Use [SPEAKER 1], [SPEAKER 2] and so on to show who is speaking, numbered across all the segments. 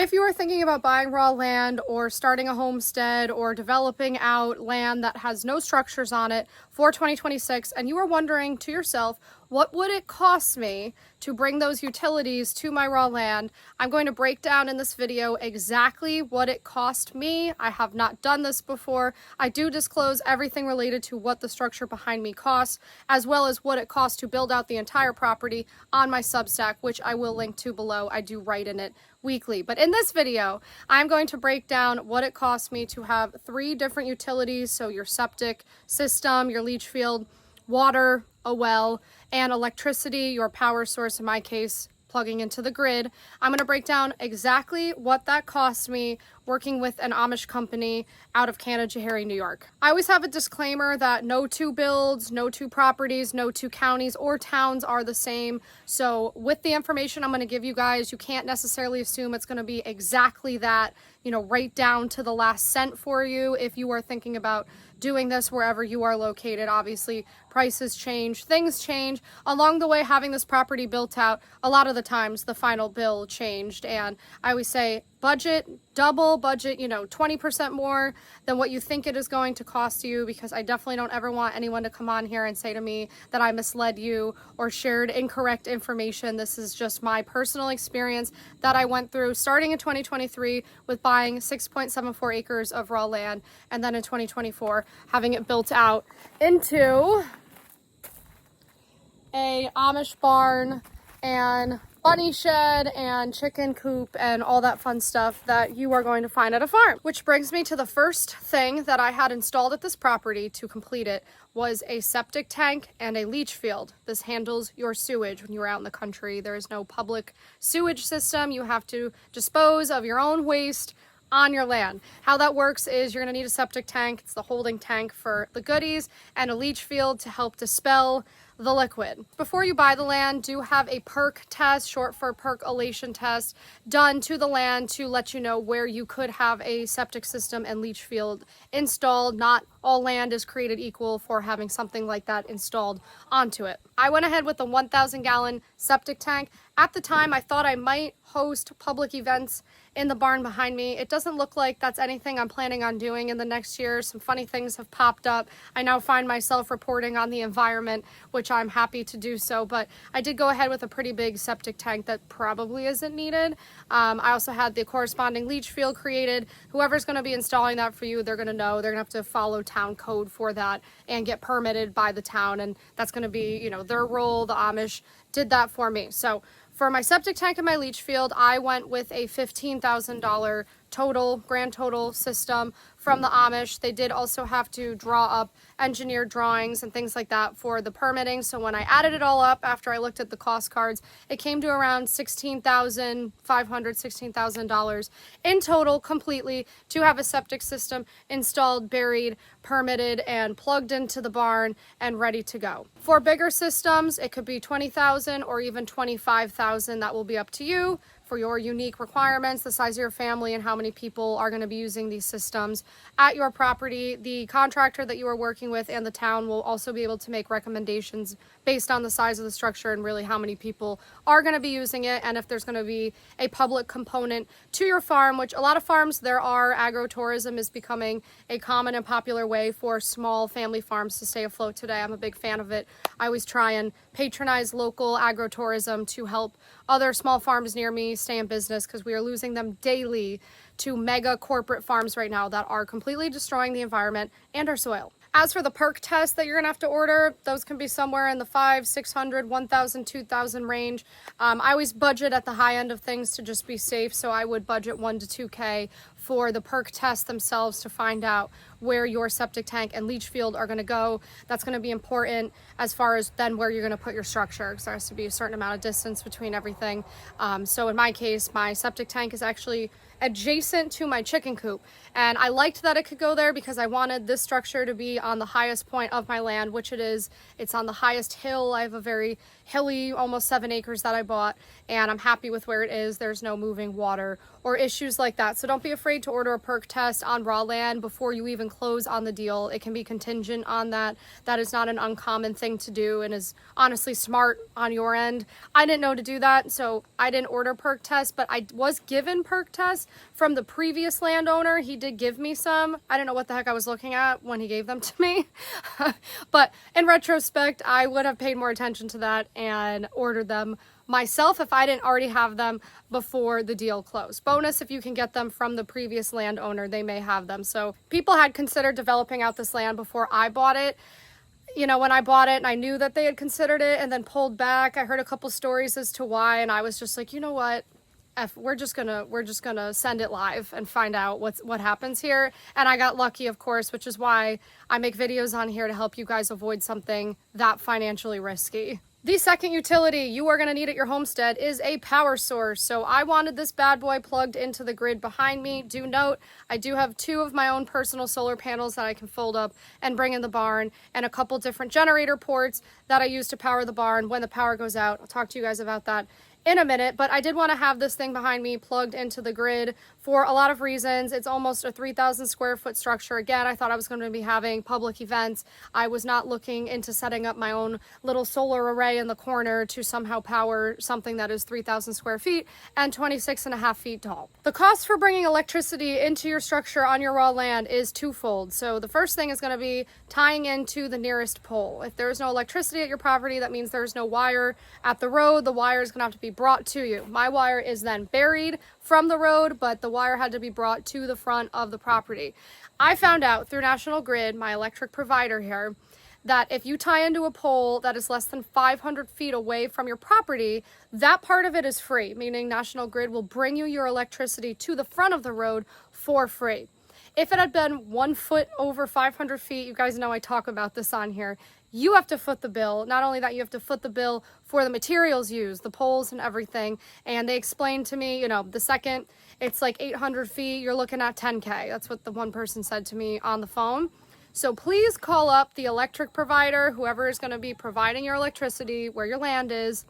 [SPEAKER 1] If you are thinking about buying raw land or starting a homestead or developing out land that has no structures on it for 2026, and you are wondering to yourself, what would it cost me to bring those utilities to my raw land? I'm going to break down in this video exactly what it cost me. I have not done this before. I do disclose everything related to what the structure behind me costs, as well as what it costs to build out the entire property on my Substack, which I will link to below. I do write in it weekly. But in this video, I'm going to break down what it costs me to have 3 different utilities. So your septic system, your leach field, water, a well, and electricity, your power source, in my case, plugging into the grid. I'm going to break down exactly what that cost me working with an Amish company out of Canajoharie, New York. I always have a disclaimer that no 2 builds, no 2 properties, no 2 counties or towns are the same. So with the information I'm going to give you guys, you can't necessarily assume it's going to be exactly that, right down to the last cent for you. If you are thinking about doing this wherever you are located, obviously prices change, things change. Along the way, having this property built out, a lot of the times the final bill changed. And I always say budget, double budget, 20% more than what you think it is going to cost you, because I definitely don't ever want anyone to come on here and say to me that I misled you or shared incorrect information. This is just my personal experience that I went through starting in 2023 with buying 6.74 acres of raw land, and then in 2024 having it built out into a Amish barn and bunny shed and chicken coop and all that fun stuff that you are going to find at a farm. Which brings me to the first thing that I had installed at this property to complete it was a septic tank and a leach field. This handles your sewage when you're out in the country. There is no public sewage system. You have to dispose of your own waste on your land. How that works is you're going to need a septic tank. It's the holding tank for the goodies, and a leach field to help dispel the liquid. Before you buy the land, do have a Perc test, short for percolation test, done to the land to let you know where you could have a septic system and leach field installed. Not all land is created equal for having something like that installed onto it. I went ahead with a 1,000 gallon septic tank. At the time, I thought I might host public events in the barn behind me. It doesn't look like that's anything I'm planning on doing in the next year. Some funny things have popped up. I now find myself reporting on the environment, which I'm happy to do so, but I did go ahead with a pretty big septic tank that probably isn't needed. I also had the corresponding leach field created. Whoever's going to be installing that for you, they're going to know they're going to have to follow town code for that and get permitted by the town, and that's going to be, their role. The Amish did that for me. So for my septic tank and my leach field, I went with a $15,000 grand total system from the Amish. They did also have to draw up engineered drawings and things like that for the permitting. So when I added it all up after I looked at the cost cards, it came to around $16,500, $16,000 in total completely to have a septic system installed, buried, permitted, and plugged into the barn and ready to go. For bigger systems, it could be $20,000 or even $25,000. That will be up to you for your unique requirements, the size of your family, and how many people are going to be using these systems at your property. The contractor that you are working with and the town will also be able to make recommendations based on the size of the structure and really how many people are going to be using it, and if there's going to be a public component to your farm, which a lot of farms there are. Agro-tourism is becoming a common and popular way for small family farms to stay afloat today. I'm a big fan of it. I always try and patronize local agro-tourism to help other small farms near me stay in business, because we are losing them daily to mega corporate farms right now that are completely destroying the environment and our soil. As for the Perc tests that you're gonna have to order, those can be somewhere in the $500, $600, $1,000, $2,000 range. I always budget at the high end of things to just be safe, so I would budget $1,000 to $2,000 for the Perc tests themselves to find out where your septic tank and leach field are gonna go. That's gonna be important as far as then where you're gonna put your structure, because there has to be a certain amount of distance between everything. So in my case, my septic tank is actually adjacent to my chicken coop, and I liked that it could go there because I wanted this structure to be on the highest point of my land, which it is. It's on the highest hill. I have a very hilly, almost 7 acres that I bought, and I'm happy with where it is. There's no moving water or issues like that, so don't be afraid afraid to order a perk test on raw land before you even close on the deal. It can be contingent on that. That is not an uncommon thing to do and is honestly smart on your end. I didn't know to do that, so I didn't order perk tests, but I was given perk tests from the previous landowner. He did give me some. I didn't know what the heck I was looking at when he gave them to me. But in retrospect, I would have paid more attention to that and ordered them myself if I didn't already have them before the deal closed. Bonus, if you can get them from the previous landowner, they may have them. So people had considered developing out this land before I bought it. You know, when I bought it and I knew that they had considered it and then pulled back, I heard a couple stories as to why, and I was just like, you know what? We're just gonna send it live and find out what happens here. And I got lucky, of course, which is why I make videos on here to help you guys avoid something that financially risky. The second utility you are going to need at your homestead is a power source. So I wanted this bad boy plugged into the grid behind me. Do note, I do have 2 of my own personal solar panels that I can fold up and bring in the barn, and a couple different generator ports that I use to power the barn when the power goes out. I'll talk to you guys about that in a minute, but I did want to have this thing behind me plugged into the grid for a lot of reasons. It's almost a 3,000 square foot structure. Again, I thought I was going to be having public events. I was not looking into setting up my own little solar array in the corner to somehow power something that is 3,000 square feet and 26.5 feet tall. The cost for bringing electricity into your structure on your raw land is twofold. So the first thing is going to be tying into the nearest pole. If there's no electricity at your property, that means there's no wire at the road. The wire is going to have to be brought to you. My wire is then buried from the road, but the wire had to be brought to the front of the property. I found out through National Grid, my electric provider here, that if you tie into a pole that is less than 500 feet away from your property, that part of it is free, meaning National Grid will bring you your electricity to the front of the road for free. If it had been 1 foot over 500 feet, you guys know I talk about this on here, you have to foot the bill. Not only that, you have to foot the bill for the materials used, the poles and everything. And they explained to me, you know, the second it's like 800 feet, you're looking at 10K. That's what the one person said to me on the phone. So please call up the electric provider, whoever is going to be providing your electricity, where your land is,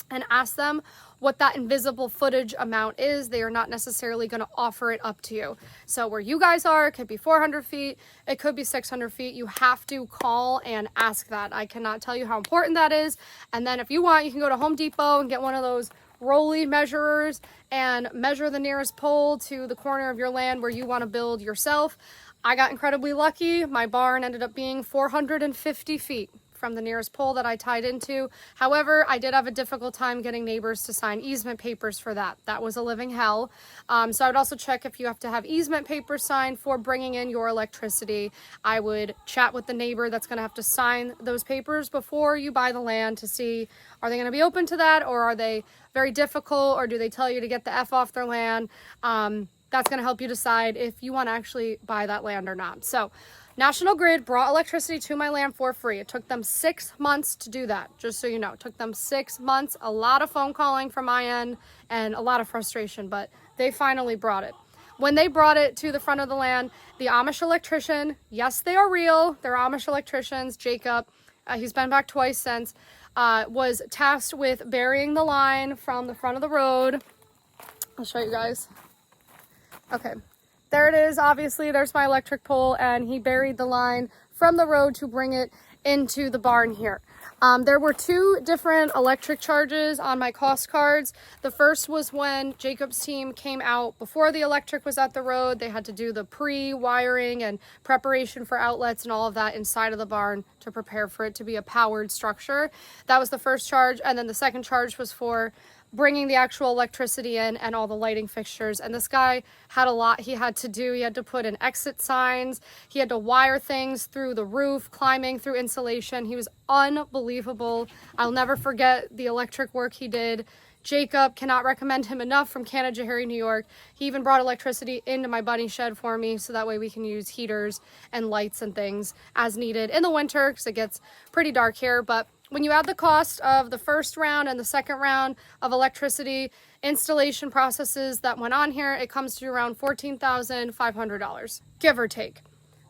[SPEAKER 1] and ask them what that invisible footage amount is. They are not necessarily going to offer it up to you. So where you guys are, it could be 400 feet, it could be 600 feet. You have to call and ask that. I cannot tell you how important that is. And then if you want, you can go to Home Depot and get one of those rolly measurers and measure the nearest pole to the corner of your land where you want to build yourself. I got incredibly lucky. My barn ended up being 450 feet from the nearest pole that I tied into. However, I did have a difficult time getting neighbors to sign easement papers for that. That was a living hell. So I would also check if you have to have easement papers signed for bringing in your electricity. I would chat with the neighbor that's going to have to sign those papers before you buy the land to see, are they going to be open to that, or are they very difficult, or do they tell you to get the F off their land? That's going to help you decide if you want to actually buy that land or not. So National Grid brought electricity to my land for free. It took them 6 months to do that, just so you know. It took them 6 months, a lot of phone calling from my end, and a lot of frustration, but they finally brought it. When they brought it to the front of the land, the Amish electrician, yes, they are real, they're Amish electricians, Jacob, he's been back twice since, was tasked with burying the line from the front of the road. I'll show you guys. Okay. There it is. Obviously, there's my electric pole, and he buried the line from the road to bring it into the barn here. There were 2 different electric charges on my cost cards. The first was when Jacob's team came out before the electric was at the road. They had to do the pre-wiring and preparation for outlets and all of that inside of the barn to prepare for it to be a powered structure. That was the first charge, and then the second charge was for bringing the actual electricity in and all the lighting fixtures. And this guy had a lot he had to do. He had to put in exit signs. He had to wire things through the roof, climbing through insulation. He was unbelievable. I'll never forget the electric work he did. Jacob, cannot recommend him enough, from Canajoharie, New York. He even brought electricity into my bunny shed for me, so that way we can use heaters and lights and things as needed in the winter, because it gets pretty dark here. But when you add the cost of the first round and the second round of electricity installation processes that went on here, it comes to around $14,500, give or take.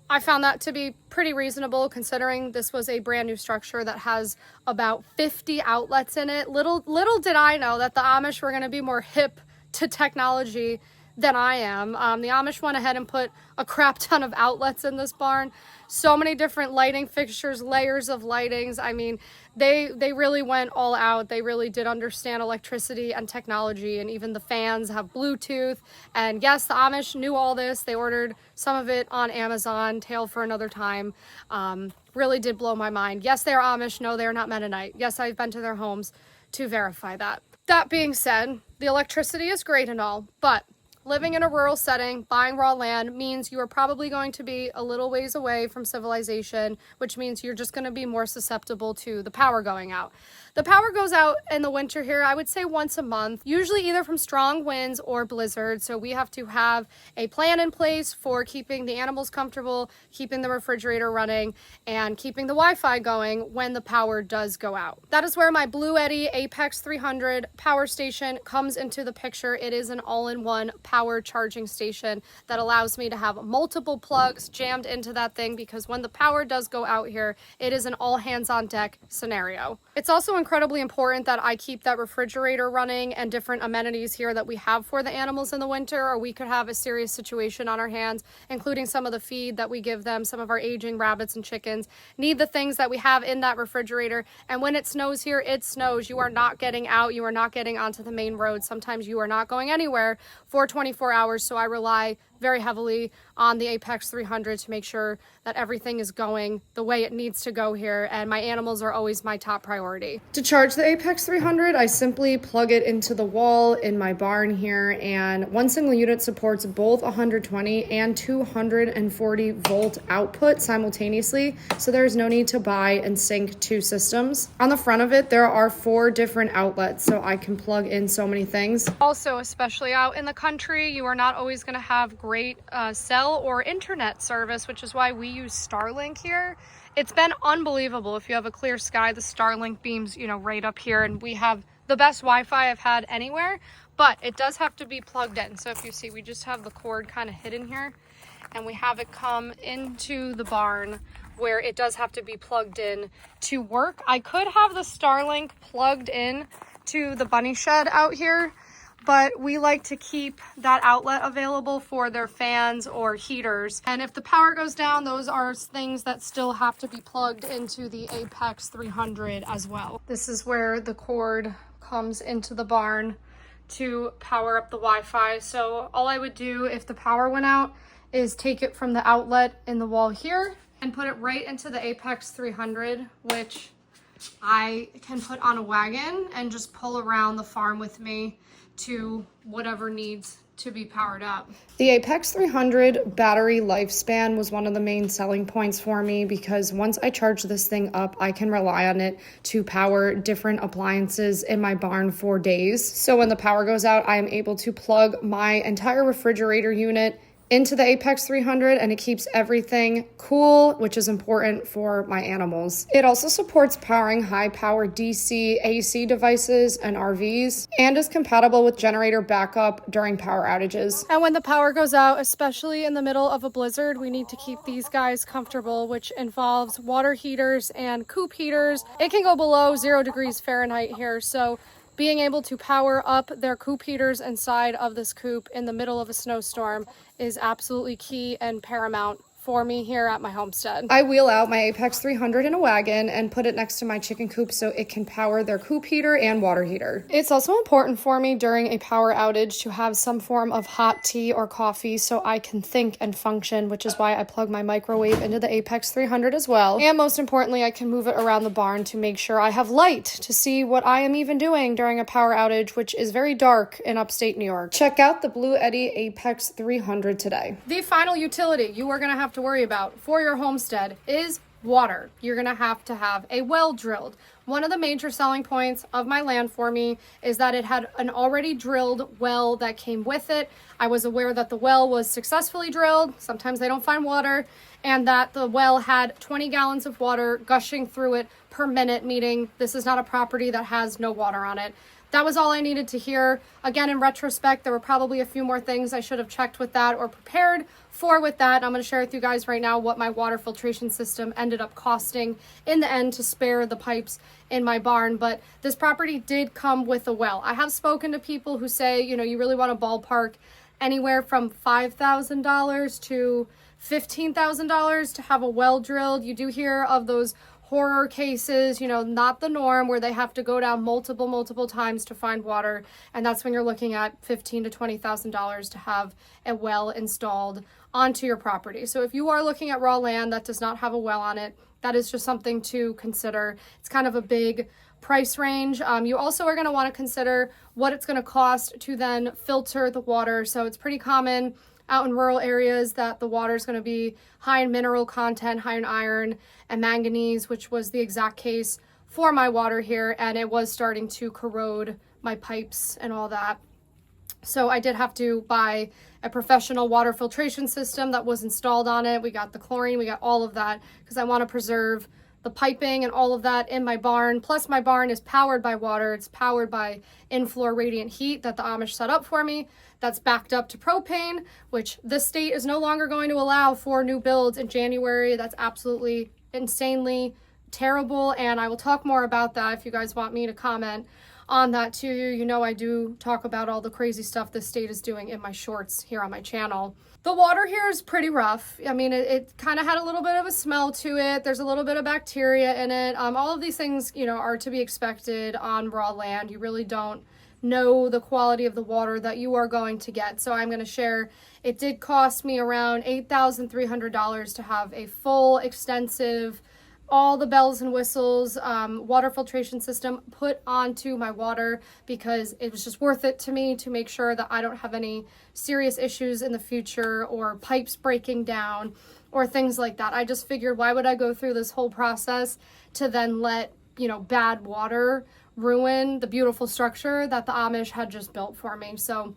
[SPEAKER 1] I found that to be pretty reasonable, considering this was a brand new structure that has about 50 outlets in it. Little did I know that the Amish were going to be more hip to technology than I am. The Amish went ahead and put a crap ton of outlets in this barn. So many different lighting fixtures, layers of lightings. I mean, they really went all out. They really did understand electricity and technology, and even the fans have Bluetooth. And yes, the Amish knew all this. They ordered some of it on Amazon, tale for another time. Really did blow my mind. Yes, they are Amish. No, they are not Mennonite. Yes, I've been to their homes to verify that. That being said, the electricity is great and all, but living in a rural setting, buying raw land means you are probably going to be a little ways away from civilization, which means you're just going to be more susceptible to the power going out. The power goes out in the winter here, I would say once a month, usually either from strong winds or blizzards. So we have to have a plan in place for keeping the animals comfortable, keeping the refrigerator running, and keeping the Wi-Fi going when the power does go out. That is where my BLUETTI Apex 300 power station comes into the picture. It is an all-in-one power charging station that allows me to have multiple plugs jammed into that thing, because when the power does go out here, it is an all hands on deck scenario. It's also incredibly important that I keep that refrigerator running and different amenities here that we have for the animals in the winter, or we could have a serious situation on our hands, including some of the feed that we give them. Some of our aging rabbits and chickens need the things that we have in that refrigerator. And when it snows here, it snows. You are not getting out. You are not getting onto the main road. Sometimes you are not going anywhere for 24 hours. So I rely very heavily on the Apex 300 to make sure that everything is going the way it needs to go here, and my animals are always my top priority. To charge the Apex 300, I simply plug it into the wall in my barn here, and one single unit supports both 120 and 240 volt output simultaneously, so there is no need to buy and sync two systems. On the front of it, there are 4 different outlets, so I can plug in so many things. Also, especially out in the country, you are not always going to have great cell or internet service, which is why we use Starlink here. It's been unbelievable. If you have a clear sky, the Starlink beams, right up here, and we have the best Wi-Fi I've had anywhere, but it does have to be plugged in. So if you see, we just have the cord kind of hidden here, and we have it come into the barn where it does have to be plugged in to work. I could have the Starlink plugged in to the bunny shed out here, but we like to keep that outlet available for their fans or heaters. And if the power goes down, those are things that still have to be plugged into the Apex 300 as well. This is where the cord comes into the barn to power up the Wi-Fi. So all I would do if the power went out is take it from the outlet in the wall here and put it right into the Apex 300, which I can put on a wagon and just pull around the farm with me to whatever needs to be powered up. The Apex 300 battery lifespan was one of the main selling points for me, because once I charge this thing up, I can rely on it to power different appliances in my barn for days. So when the power goes out, I am able to plug my entire refrigerator unit into the Apex 300, and it keeps everything cool, which is important for my animals. It also supports powering high-power DC, AC devices and RVs, and is compatible with generator backup during power outages. And when the power goes out, especially in the middle of a blizzard, we need to keep these guys comfortable, which involves water heaters and coop heaters. It can go below 0 degrees Fahrenheit here, so being able to power up their coop heaters inside of this coop in the middle of a snowstorm is absolutely key and paramount for me here at my homestead. I wheel out my Apex 300 in a wagon and put it next to my chicken coop so it can power their coop heater and water heater. It's also important for me during a power outage to have some form of hot tea or coffee so I can think and function, which is why I plug my microwave into the Apex 300 as well. And most importantly, I can move it around the barn to make sure I have light to see what I am even doing during a power outage, which is very dark in upstate New York. Check out the BLUETTI Apex 300 today. The final utility you are going to have to worry about for your homestead is water. You're going to have a well drilled. One of the major selling points of my land for me is that it had an already drilled well that came with it. I was aware that the well was successfully drilled. Sometimes they don't find water, and that the well had 20 gallons of water gushing through it per minute, meaning this is not a property that has no water on it. That was all I needed to hear. Again, in retrospect, there were probably a few more things I should have checked with that or prepared for with that. I'm going to share with you guys right now what my water filtration system ended up costing in the end to spare the pipes in my barn. But this property did come with a well. I have spoken to people who say, you really want to ballpark anywhere from $5,000 to $15,000 to have a well drilled. You do hear of those horror cases, you know, not the norm, where they have to go down multiple times to find water, and that's when you're looking at $15,000 to $20,000 to have a well installed onto your property. So if you are looking at raw land that does not have a well on it, that is just something to consider. It's kind of a big price range. You also are going to want to consider what it's going to cost to then filter the water. So it's pretty common out in rural areas that the water is going to be high in mineral content, high in iron and manganese, which was the exact case for my water here, and it was starting to corrode my pipes and all that. So I did have to buy a professional water filtration system that was installed on it. We got the chlorine, we got all of that, because I want to preserve the piping and all of that in my barn. Plus my barn is powered by water. It's powered by in-floor radiant heat that the Amish set up for me. That's backed up to propane, which this state is no longer going to allow for new builds in January. That's absolutely insanely terrible, and I will talk more about that if you guys want me to comment on that too. You know, I do talk about all the crazy stuff this state is doing in my shorts here on my channel. The water here is pretty rough. I mean, it kind of had a little bit of a smell to it. There's a little bit of bacteria in it. All of these things, you know, are to be expected on raw land. You really don't know the quality of the water that you are going to get. So I'm going to share, it did cost me around $8,300 to have a full, extensive, all the bells and whistles, water filtration system put onto my water, because it was just worth it to me to make sure that I don't have any serious issues in the future or pipes breaking down or things like that. I just figured, why would I go through this whole process to then let, you know, bad water ruin the beautiful structure that the Amish had just built for me. So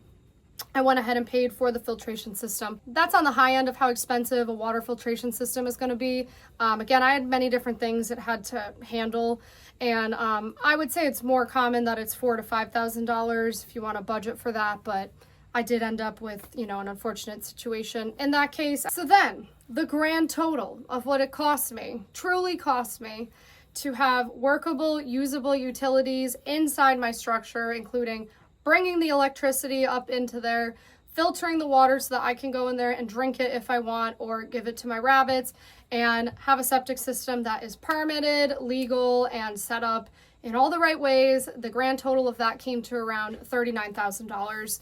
[SPEAKER 1] I went ahead and paid for the filtration system. That's on the high end of how expensive a water filtration system is going to be. Again, I had many different things it had to handle, and I would say it's more common that it's $4,000 to $5,000 if you want to budget for that, but I did end up with, you know, an unfortunate situation in that case. So then, the grand total of what it cost me, truly cost me, to have workable, usable utilities inside my structure, including bringing the electricity up into there, filtering the water so that I can go in there and drink it if I want, or give it to my rabbits, and have a septic system that is permitted, legal, and set up in all the right ways. The grand total of that came to around $39,000.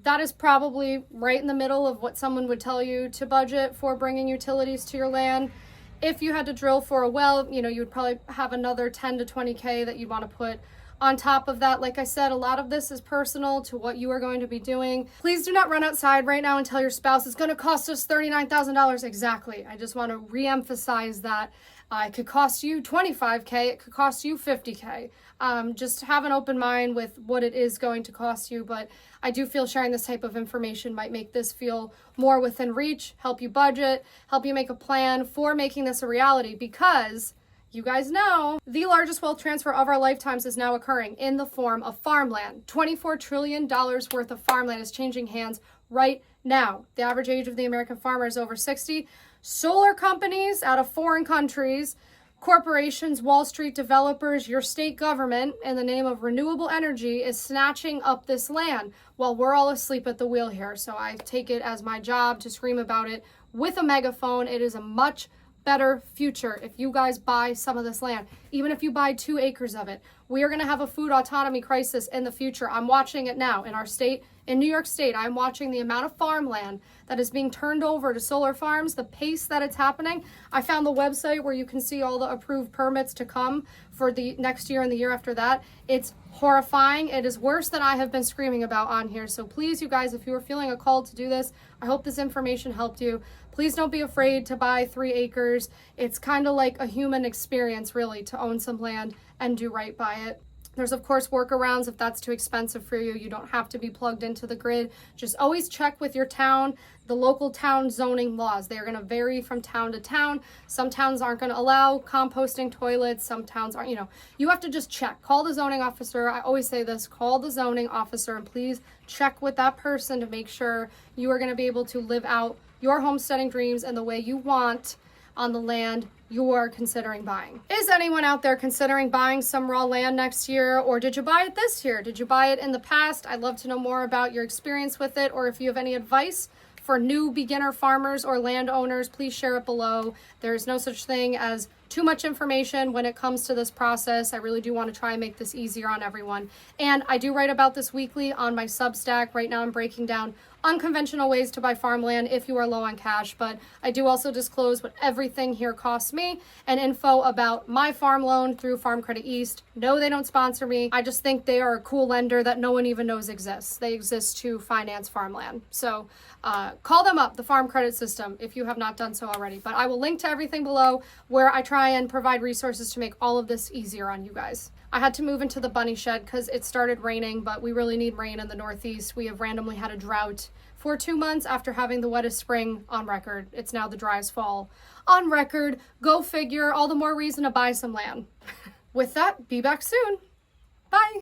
[SPEAKER 1] That is probably right in the middle of what someone would tell you to budget for bringing utilities to your land. If you had to drill for a well, you know, you would probably have another 10 to 20K that you'd want to put on top of that. Like I said, a lot of this is personal to what you are going to be doing. Please do not run outside right now and tell your spouse it's going to cost us $39,000. Exactly. I just want to re-emphasize that. It could cost you $25K. It could cost you $50K. Just have an open mind with what it is going to cost you. But I do feel sharing this type of information might make this feel more within reach, help you budget, help you make a plan for making this a reality, because you guys know the largest wealth transfer of our lifetimes is now occurring in the form of farmland. $24 trillion worth of farmland is changing hands right now. The average age of the American farmer is over 60. Solar companies out of foreign countries, corporations, Wall Street developers, your state government, in the name of renewable energy, is snatching up this land while we're all asleep at the wheel here. So I take it as my job to scream about it with a megaphone. It is a much better future if you guys buy some of this land. Even if you buy 2 acres of it, we are going to have a food autonomy crisis in the future. I'm watching it now in our state. In New York State, I'm watching the amount of farmland that is being turned over to solar farms, the pace that it's happening. I found the website where you can see all the approved permits to come for the next year and the year after that. It's horrifying. It is worse than I have been screaming about on here. So please, you guys, if you are feeling a call to do this, I hope this information helped you. Please don't be afraid to buy 3 acres. It's kind of like a human experience, really, to own some land and do right by it. There's, of course, workarounds if that's too expensive for you. You don't have to be plugged into the grid. Just always check with your town, the local town zoning laws. They are going to vary from town to town. Some towns aren't going to allow composting toilets. Some towns aren't, you know. You have to just check. Call the zoning officer. I always say this. Call the zoning officer, and please check with that person to make sure you are going to be able to live out your homesteading dreams and the way you want. on the land you are considering buying. Is anyone out there considering buying some raw land next year, or did you buy it this year? Did you buy it in the past? I'd love to know more about your experience with it, or if you have any advice for new beginner farmers or landowners, please share it below. There's no such thing as too much information when it comes to this process. I really do want to try and make this easier on everyone. And I do write about this weekly on my Substack. Right now I'm breaking down unconventional ways to buy farmland if you are low on cash, but I do also disclose what everything here costs me and info about my farm loan through Farm Credit East. No, they don't sponsor me. I just think they are a cool lender that no one even knows exists. They exist to finance farmland. So call them up, the Farm Credit System, if you have not done so already. But I will link to everything below where I try and provide resources to make all of this easier on you guys. I had to move into the bunny shed because it started raining, but we really need rain in the Northeast. We have randomly had a drought for 2 months after having the wettest spring on record. It's now the driest fall on record. Go figure, all the more reason to buy some land. With that, be back soon. Bye.